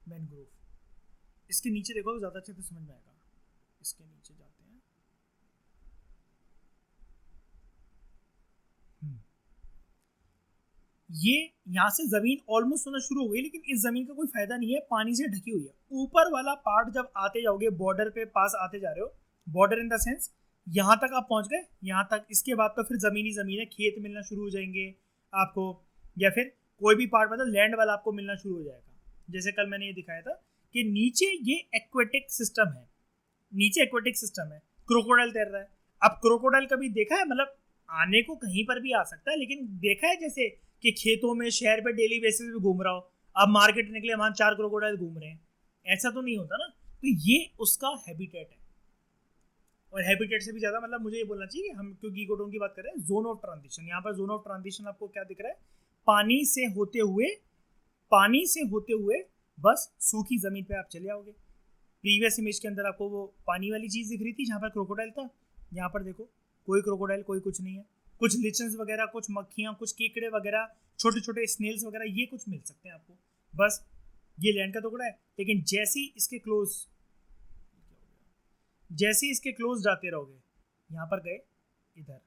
मैनग्रोव, इसके नीचे देखो तो ज़्यादा अच्छे से समझ में आएगा। इसके नीचे जाते हैं, ये यहाँ से जमीन ऑलमोस्ट होना शुरू हो गई, लेकिन इस जमीन का कोई फायदा नहीं है, पानी से ढकी हुई है। ऊपर वाला पार्ट जब आते जाओगे, बॉर्डर पे पास आते जा रहे हो, बॉर्डर इन द सेंस यहाँ तक आप पहुँच गए, यहाँ तक, इसके बाद तो फिर जमीनी जमीन है, खेत मिलना शुरू हो जाएंगे आपको, या फिर कोई भी पार्ट मतलब लैंड वाला आपको मिलना शुरू हो जाएगा। जैसे कल मैंने ये दिखाया था कि नीचे ये एक्वेटिक सिस्टम है, नीचे एक्वेटिक सिस्टम है, क्रोकोडाइल तैर रहा है। अब क्रोकोडाइल कभी देखा है, मतलब आने को कहीं पर भी आ सकता है, लेकिन देखा है जैसे कि खेतों में शहर पे डेली बेसिस पे घूम रहा हो, अब मार्केट निकले वहां 4 क्रोकोडाइल घूम रहे हैं, ऐसा तो नहीं होता ना। तो ये उसका हैबिटेट है, और हैबिटेट से भी ज्यादा मतलब मुझे ये बोलना चाहिए कि हम क्योंकि इकोटोन की बात कर रहे हैं, जोन ऑफ ट्रांजिशन। यहाँ पर जोन ऑफ ट्रांजिशन आपको क्या दिख रहा है, पानी से होते हुए बस सूखी जमीन पे आप चले आओगे। प्रीवियस इमेज के अंदर आपको वो पानी वाली चीज दिख रही थी जहाँ पर क्रोकोडाइल था, यहाँ पर देखो कोई क्रोकोडाइल, कोई कुछ नहीं है, कुछ लिचन्स वगैरह, कुछ मक्खियाँ, कुछ केकड़े वगैरह, छोटे छोटे स्नेल्स वगैरह, ये कुछ मिल सकते हैं आपको। बस ये लैंड का टुकड़ा है, लेकिन जैसे ही इसके क्लोज जाते रहोगे, यहाँ पर गए, इधर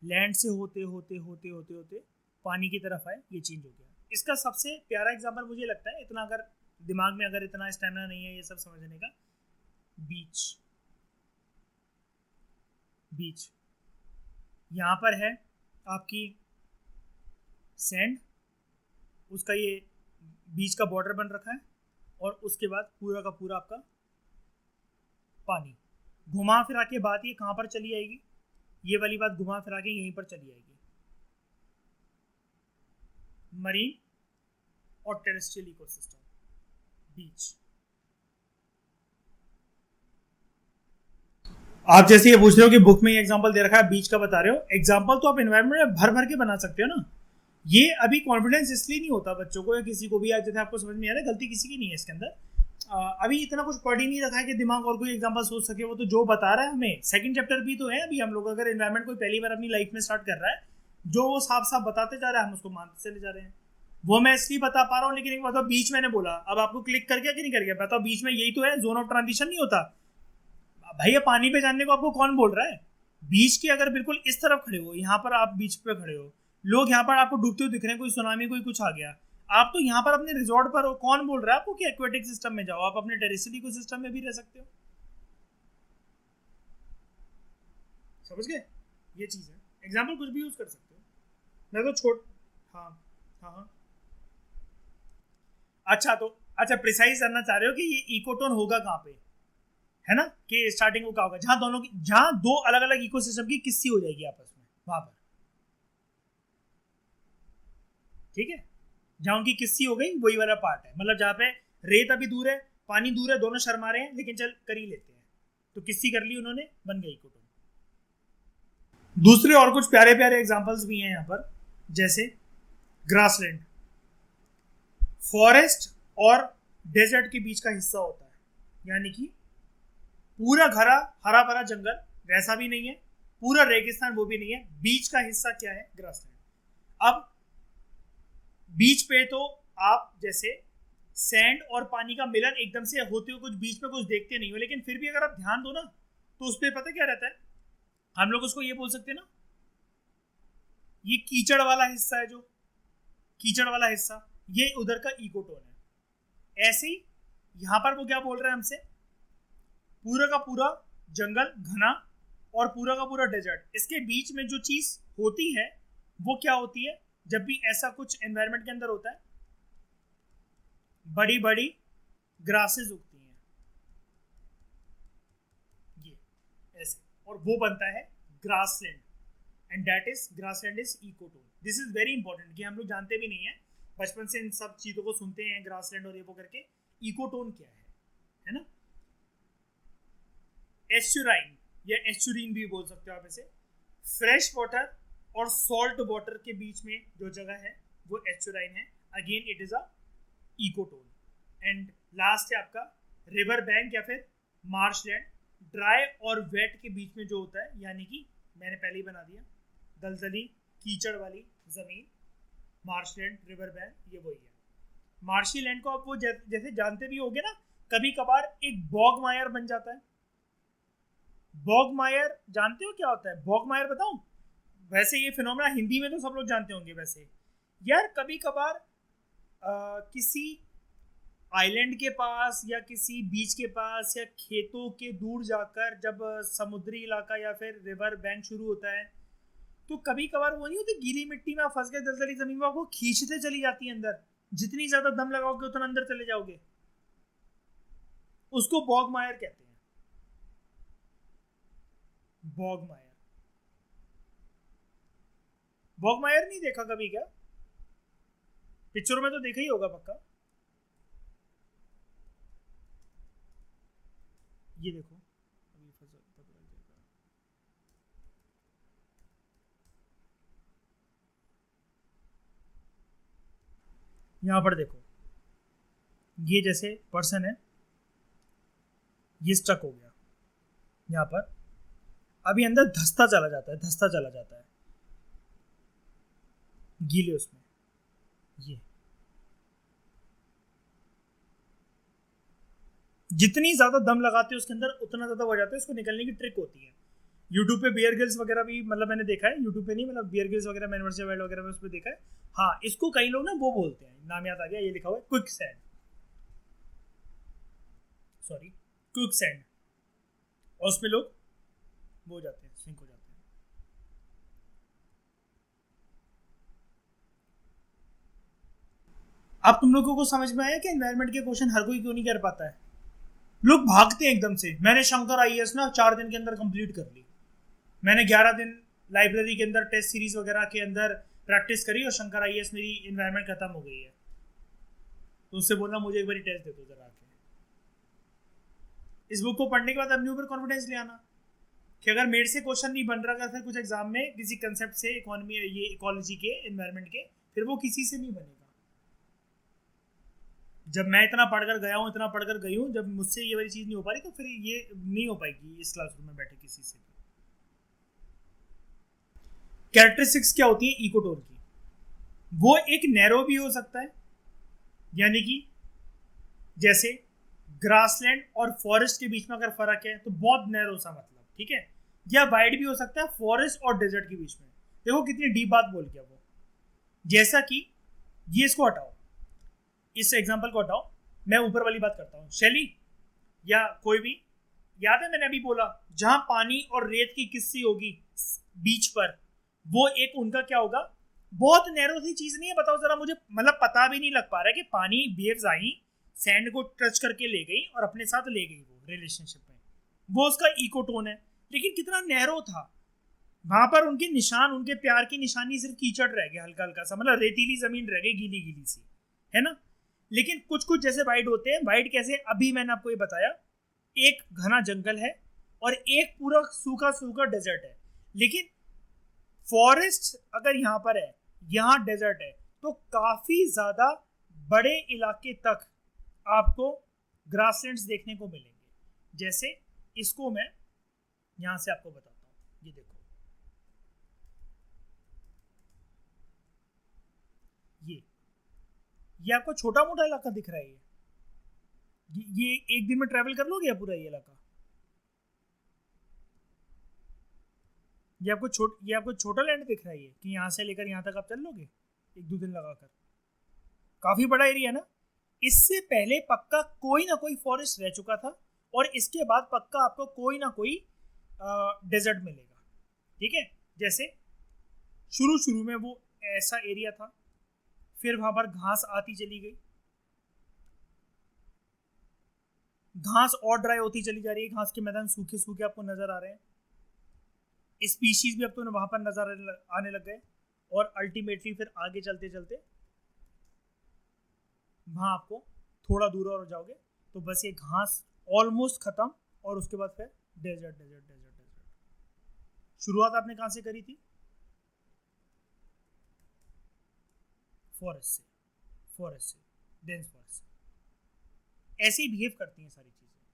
लैंड से होते होते होते होते होते पानी की तरफ आए, ये चेंज हो गया। इसका सबसे प्यारा एग्जाम्पल मुझे लगता है, इतना अगर दिमाग में अगर इतना स्टैमिना नहीं है ये सब समझने का, बीच यहाँ पर है आपकी सैंड, उसका ये बीच का बॉर्डर बन रखा है, और उसके बाद पूरा का पूरा आपका पानी। घुमा फिरा के बात ये कहाँ पर चली आएगी, ये वाली बात घुमा फिरा के यहीं पर चली आएगी, मरीन और टेरेस्ट्रियल इकोसिस्टम, बीच। आप जैसे ये पूछ रहे हो कि बुक में ये एग्जांपल दे रखा है, बीच का बता रहे हो, एग्जांपल तो आप एनवायरनमेंट में भर भर के बना सकते हो ना। ये अभी कॉन्फिडेंस इसलिए नहीं होता बच्चों को या किसी को भी, आज जैसे आपको समझ में आ रहा है, गलती किसी की नहीं है इसके अंदर। अभी इतना कुछ पढ़ ही नहीं रखा है कि दिमाग और कोई एग्जांपल सोच सके। वो तो जो बता रहा है हमें, सेकंड चैप्टर भी तो है अभी हम लोग, अगर एनवायरनमेंट कोई पहली बार अपनी लाइफ में स्टार्ट कर रहा है, जो वो साफ साफ बताते जा रहा है हम उसको मानते चले जा रहे हैं। वो मैं इसलिए बता पा रहा हूँ, लेकिन एक बात बीच मैंने बोला, अब आपको क्लिक कर गया कि नहीं कर गया बताओ। बीच में यही तो है, जोन ऑफ ट्रांजिशन नहीं होता भैया। पानी पे जानने को आपको कौन बोल रहा है? बीच के अगर बिल्कुल इस तरफ खड़े हो, यहाँ पर आप बीच पे खड़े हो, लोग यहाँ पर आपको डूबते हुए दिख रहे हैं, कोई सुनामी कोई कुछ आ गया, आप तो यहाँ पर अपने रिजॉर्ट पर हो, कौन बोल रहा है आपको कि एक्वेटिक सिस्टम में जाओ? आप अपने टेरेस्ट्रियल इकोसिस्टम में भी रह सकते हो। समझ गए? ये चीज़ है, एग्जाम्पल कुछ भी यूज कर सकते हो। मैं तो छोड़, हाँ हाँ हाँ। अच्छा तो अच्छा, प्रिसाइज करना चाह रहे हो कि ये इकोटोन होगा कहाँ पे, है ना? कि स्टार्टिंग को क्या होगा, जहां दोनों की, जहां दो अलग अलग इकोसिस्टम की किस्सी हो जाएगी आपस में, वहां पर, ठीक है? जहां उनकी किस्सी हो गई वही वाला पार्ट है, मतलब जहां पे रेत अभी दूर है, पानी दूर है, दोनों शर्मा रहे हैं, लेकिन चल कर ही लेते हैं, तो किस्सी कर ली उन्होंने, बन गई इकोटोन। दूसरे और कुछ प्यारे प्यारे एग्जांपल्स भी हैं यहाँ पर, जैसे ग्रासलैंड, फॉरेस्ट और डेजर्ट के बीच का हिस्सा होता है, यानी कि पूरा घरा हरा भरा जंगल वैसा भी नहीं है, पूरा रेगिस्तान वो भी नहीं है, बीच का हिस्सा क्या है? ग्रासलैंड। अब बीच पे तो आप जैसे सैंड और पानी का मिलन एकदम से होते हुए कुछ बीच में कुछ देखते नहीं हो, लेकिन फिर भी अगर आप ध्यान दो ना तो उस पर पता क्या रहता है, हम लोग उसको ये बोल सकते हैं ना, ये कीचड़ वाला हिस्सा है, जो कीचड़ वाला हिस्सा ये उधर का इकोटोन है। ऐसे ही यहां पर वो क्या बोल रहे हैं हमसे, पूरा का पूरा जंगल घना और पूरा का पूरा डेजर्ट, इसके बीच में जो चीज होती है वो क्या होती है? जब भी ऐसा कुछ एनवायरनमेंट के अंदर होता है, बड़ी बड़ी ग्रासेस उगती हैं, ये ऐसे, और वो बनता है grassland, and that is grassland is ecotone. This is very important, कि हम लोग जानते भी नहीं है, बचपन से इन सब चीजों को सुनते हैं, ग्रासलैंड और ये वो करके। इकोटोन क्या है ना? एस्चुराइन या एस्चुरीन भी बोल सकते हो आप इसे, फ्रेश वाटर और सॉल्ट वाटर के बीच में जो जगह है वो एस्चुराइन है, again it is a ecotone. And last है आपका रिवर बैंक या फिर मार्शलैंड, ड्राई और वेट के बीच में जो होता है, यानी कि मैंने पहले ही बना दिया, दलदली कीचड़ वाली जमीन, मार्शलैंड रिवर बैंक, ये वही है। मार्शी लैंड को आप वो जैसे जानते भी होगे ना, कभी कभार एक बॉगमायर बन जाता है। बॉगमायर जानते हो क्या होता है? बॉगमायर बताऊं? वैसे ये फिनोमेना हिंदी में तो सब लोग जानते होंगे, वैसे यार कभी कभार किसी आइलैंड के पास या किसी बीच के पास या खेतों के दूर जाकर जब समुद्री इलाका या फिर रिवर बैंक शुरू होता है, तो कभी कभार वो नहीं होती, गीली मिट्टी में फंस गए दलदली जमीन में, आपको खींचते चली जाती है अंदर, जितनी ज्यादा दम लगाओगे उतना अंदर चले जाओगे, उसको बॉगमायर कहते हैं। बॉगमायर, बॉगमायर नहीं देखा कभी क्या? पिक्चरों में तो देखा ही होगा पक्का। ये देखो, अभी पता लग जाएगा। यहां पर देखो, ये जैसे पर्सन है, ये स्टक हो गया यहां पर, अभी अंदर धंसता चला जाता है, धंसता चला जाता है गीले उसमें, ये जितनी ज्यादा दम लगाते हैं उसके अंदर उतना ज्यादा हो जाता है, उसको निकलने की ट्रिक होती है। यूट्यूब पे बियर गिल्स वगैरह भी, मतलब मैंने देखा है, यूट्यूब पे नहीं, मतलब बियर गिल्स वगैरह मैंने वर्सेस वाइल्ड वगैरह में उस पर देखा है। हाँ, इसको कई लोग ना वो बोलते हैं, नाम याद आ गया, ये लिखा हुआ है quick sand, sorry quick sand, और उसमें लोग वो हो जाते हैं, सिंक हो जाते हैं। अब तुम लोगों को समझ में आया कि एनवायरनमेंट के क्वेश्चन हर कोई क्यों नहीं कर पाता है? लोग भागते हैं एकदम से। मैंने शंकर आईएएस ना 4 दिन के अंदर कंप्लीट कर ली, मैंने 11 दिन लाइब्रेरी के अंदर टेस्ट सीरीज वगैरह के अंदर प्रैक्टिस करी, और शंकर आईएएस मेरी इन्वायरमेंट खत्म हो गई है। तो उससे बोलना मुझे एक बार टेस्ट दे दो जरा आके। इस बुक को पढ़ने के बाद अपने ऊपर कॉन्फिडेंस ले आना कि अगर मेरे से क्वेश्चन नहीं बन रहा फिर कुछ एग्जाम में किसी कंसेप्ट से, इकोनॉमी, ये इकोलॉजी के, एनवायरमेंट के, फिर वो किसी से नहीं बनेगा। जब मैं इतना पढ़कर गया हूँ, इतना पढ़कर गई हूँ, जब मुझसे ये वाली चीज नहीं हो पा रही तो फिर ये नहीं हो पाएगी इस क्लासरूम में बैठे किसी से भी। कैरेक्टरिस्टिक्स क्या होती है इकोटोन की? वो एक नैरो भी हो सकता है, यानी कि जैसे ग्रासलैंड और फॉरेस्ट के बीच में अगर फर्क है तो बहुत नैरो सा, मतलब ठीक है, या वाइड भी हो सकता है फॉरेस्ट और डेजर्ट के बीच में। देखो कितनी डीप बात बोल गया वो। जैसा कि ये, इसको हटाओ, इस एग्जाम्पल को हटाओ, मैं ऊपर वाली बात करता हूँ। शैली या कोई भी, याद है मैंने अभी बोला जहां पानी और रेत की किस्सी होगी बीच पर, वो एक उनका क्या होगा, बहुत नैरो सी चीज नहीं है। बताओ जरा मुझे, मतलब पता भी नहीं लग पा रहा है कि पानी वेव्स आई, सैंड को टच करके ले गई और अपने साथ ले गई वो रिलेशनशिप में, वो उसका इकोटोन है। लेकिन कितना नैरो था वहां पर, उनके निशान, उनके प्यार की निशानी सिर्फ कीचड़ रह गया हल्का हल्का सा, मतलब रेतीली जमीन रह गई गीली गीली सी, है ना। लेकिन कुछ कुछ जैसे वाइड होते हैं, वाइड कैसे, अभी मैंने आपको ये बताया, एक घना जंगल है और एक पूरा सूखा सूखा डेजर्ट है। लेकिन फॉरेस्ट अगर यहाँ पर है, यहाँ डेजर्ट है, तो काफी ज्यादा बड़े इलाके तक आपको ग्रासलैंड्स देखने को मिलेंगे। जैसे इसको मैं यहां से आपको बताता हूं, ये देखो, ये आपको छोटा मोटा इलाका दिख रहा है, ये एक दिन में ट्रैवल कर लोगे पूरा ये इलाका? ये आपको छोटा लैंड दिख रहा है ये, कि यहाँ से लेकर यहाँ तक आप चल लोगे एक दो दिन लगाकर? काफी बड़ा एरिया ना। इससे पहले पक्का कोई ना कोई फॉरेस्ट रह चुका था, और इसके बाद पक्का आपको कोई ना कोई डेजर्ट मिलेगा। ठीक है, जैसे शुरू शुरू में वो ऐसा एरिया था, फिर वहां पर घास आती चली गई, घास और ड्राई होती चली जा रही है, घास के मैदान सूखे सूखे आपको नजर आ रहे हैं, स्पीशीज भी अब तो वहां पर नजर आने लग गए, और अल्टीमेटली फिर आगे चलते चलते वहां आपको थोड़ा दूर और जाओगे तो बस ये घास ऑलमोस्ट खत्म, और उसके बाद फिर डेजर्ट डेजर्ट डेजर्ट डेजर्ट। शुरुआत आपने कहां से करी थी? फॉरेस्ट से, फॉरेस्ट से, डेंस फॉरेस्ट से। ऐसे ही बिहेव करती हैं सारी चीजें।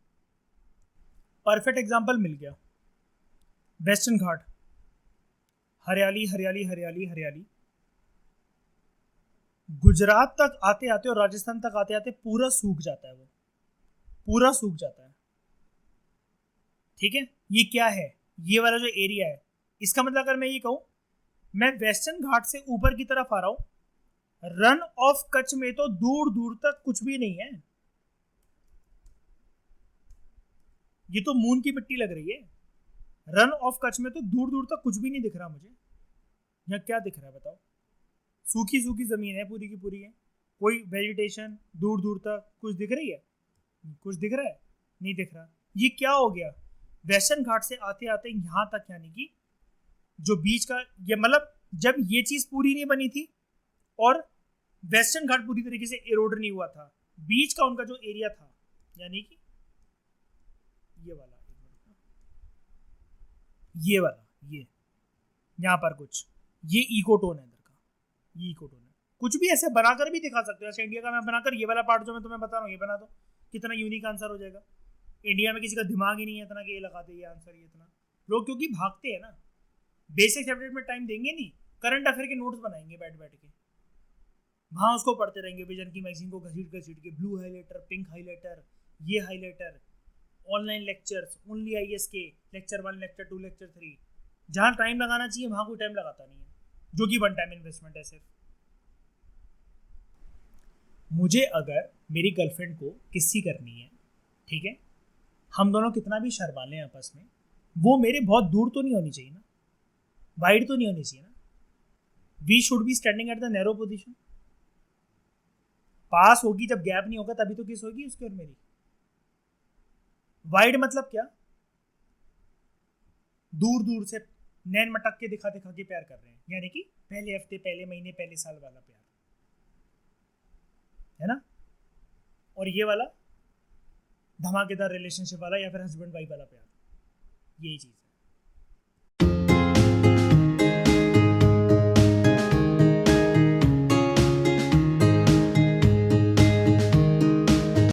परफेक्ट एग्जांपल मिल गया, वेस्टर्न घाट, हरियाली हरियाली हरियाली हरियाली, गुजरात तक आते आते और राजस्थान तक आते आते पूरा सूख जाता है, वो पूरा सूख जाता है। ठीक है, ये क्या है, ये वाला जो एरिया है, इसका मतलब अगर मैं ये कहूं, मैं वेस्टर्न घाट से ऊपर की तरफ आ रहा हूं, रन ऑफ कच्छ में तो दूर दूर तक कुछ भी नहीं है, ये तो मून की मिट्टी लग रही है। रन ऑफ कच्छ में तो दूर दूर तक कुछ भी नहीं दिख रहा मुझे। यहाँ क्या दिख रहा है बताओ? सूखी सूखी जमीन है, पूरी की पूरी है, कोई वेजिटेशन दूर दूर तक कुछ दिख रही है? कुछ दिख रहा है? नहीं दिख रहा। ये क्या हो गया? वेस्टर्न घाट से आते आते यहां तक, यानी कि जो बीच का, ये मतलब जब ये चीज पूरी नहीं बनी थी और वेस्टर्न घाट पूरी तरीके से एरोड नहीं हुआ था, बीच का उनका जो एरिया था, यानी कि ये वाला, ये वाला, ये यहाँ पर कुछ, ये इकोटोन है इधर का, ये इकोटोन है। कुछ भी ऐसे बनाकर भी दिखा सकते हो, ऐसे इंडिया का मैं बनाकर ये वाला पार्ट जो मैं तुम्हें बता रहा हूँ ये बना दो, कितना यूनिक आंसर हो जाएगा। इंडिया में किसी का दिमाग ही नहीं है इतना कि ये लगाते ये आंसर, ये इतना लोग क्योंकि भागते हैं ना, बेसिक सब्जेक्ट में टाइम देंगे नहीं, करंट अफेयर के नोट्स बनाएंगे बैठ बैठ के, वहां उसको पढ़ते रहेंगे, विजन की मैगजीन को घसीट घसीट के, ब्लू हाईलाइटर, पिंक हाईलाइटर, ये highlighter, online lectures, only IAS के लेक्चर 1, लेक्चर 2, लेक्चर 3, जहां टाइम लगाना चाहिए वहां कोई टाइम लगाता नहीं है, जो कि वन टाइम इन्वेस्टमेंट है सिर्फ। मुझे अगर मेरी गर्लफ्रेंड को किस्सी करनी है, ठीक है, हम दोनों कितना भी शर्मा लें आपस में, वो मेरे बहुत दूर तो नहीं होनी चाहिए ना, वाइड तो नहीं होनी चाहिए ना, we should be standing at the narrow position. पास होगी जब गैप नहीं होगा तभी तो किस होगी उसकी और मेरी। वाइड मतलब क्या? दूर दूर से नैन मटक के दिखा दिखा के प्यार कर रहे हैं, यानी कि पहले हफ्ते, पहले महीने, पहले साल वाला प्यार है ना। और ये वाला धमाकेदार रिलेशनशिप वाला या फिर हस्बैंड वाइफ वाला प्यार, यही चीज।